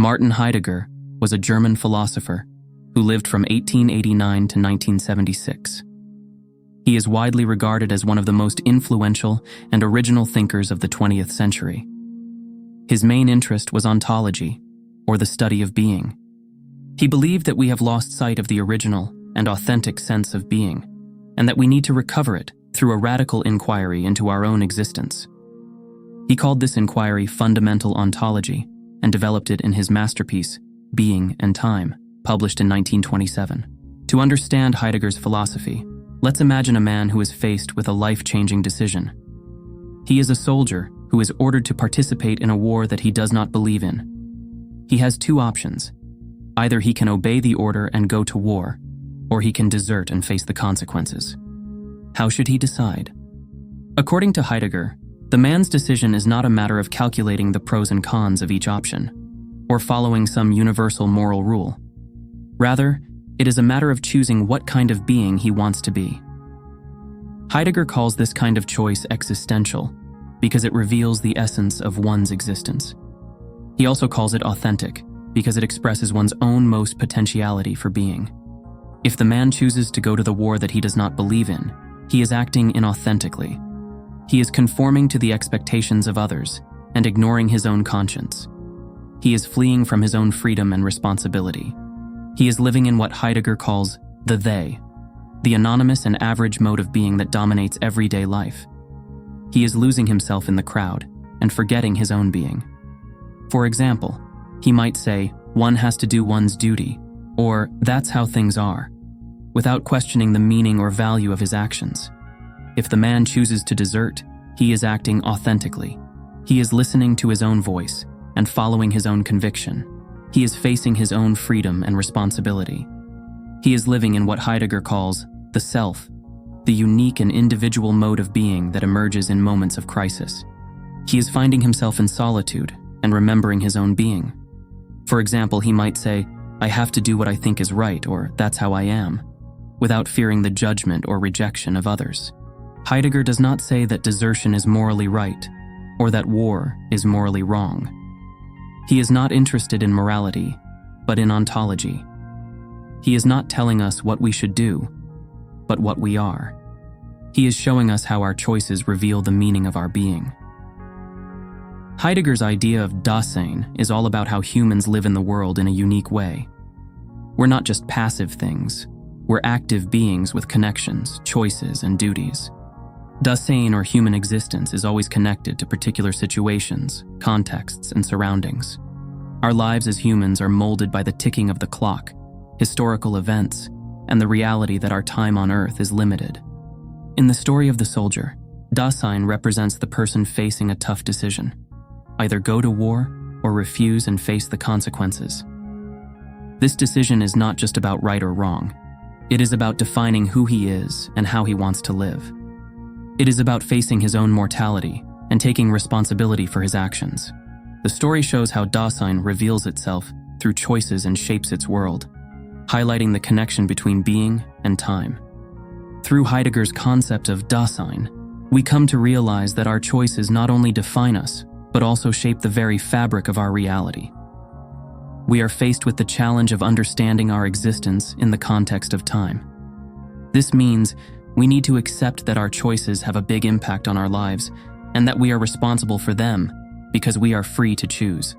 Martin Heidegger was a German philosopher who lived from 1889 to 1976. He is widely regarded as one of the most influential and original thinkers of the 20th century. His main interest was ontology, or the study of being. He believed that we have lost sight of the original and authentic sense of being, and that we need to recover it through a radical inquiry into our own existence. He called this inquiry fundamental ontology and developed it in his masterpiece, Being and Time, published in 1927. To understand Heidegger's philosophy, let's imagine a man who is faced with a life-changing decision. He is a soldier who is ordered to participate in a war that he does not believe in. He has two options. Either he can obey the order and go to war, or he can desert and face the consequences. How should he decide? According to Heidegger, the man's decision is not a matter of calculating the pros and cons of each option, or following some universal moral rule. Rather, it is a matter of choosing what kind of being he wants to be. Heidegger calls this kind of choice existential because it reveals the essence of one's existence. He also calls it authentic because it expresses one's own most potentiality for being. If the man chooses to go to the war that he does not believe in, he is acting inauthentically. He is conforming to the expectations of others and ignoring his own conscience. He is fleeing from his own freedom and responsibility. He is living in what Heidegger calls the they, the anonymous and average mode of being that dominates everyday life. He is losing himself in the crowd and forgetting his own being. For example, he might say, "One has to do one's duty," or "That's how things are," without questioning the meaning or value of his actions. If the man chooses to desert, he is acting authentically. He is listening to his own voice and following his own conviction. He is facing his own freedom and responsibility. He is living in what Heidegger calls the self, the unique and individual mode of being that emerges in moments of crisis. He is finding himself in solitude and remembering his own being. For example, he might say, "I have to do what I think is right," or "That's how I am," without fearing the judgment or rejection of others. Heidegger does not say that desertion is morally right, or that war is morally wrong. He is not interested in morality, but in ontology. He is not telling us what we should do, but what we are. He is showing us how our choices reveal the meaning of our being. Heidegger's idea of Dasein is all about how humans live in the world in a unique way. We're not just passive things, we're active beings with connections, choices, and duties. Dasein, or human existence, is always connected to particular situations, contexts, and surroundings. Our lives as humans are molded by the ticking of the clock, historical events, and the reality that our time on Earth is limited. In the story of the soldier, Dasein represents the person facing a tough decision: either go to war or refuse and face the consequences. This decision is not just about right or wrong. It is about defining who he is and how he wants to live. It is about facing his own mortality and taking responsibility for his actions. The story shows how Dasein reveals itself through choices and shapes its world, highlighting the connection between being and time. Through Heidegger's concept of Dasein, we come to realize that our choices not only define us, but also shape the very fabric of our reality. We are faced with the challenge of understanding our existence in the context of time. This means we need to accept that our choices have a big impact on our lives and that we are responsible for them because we are free to choose.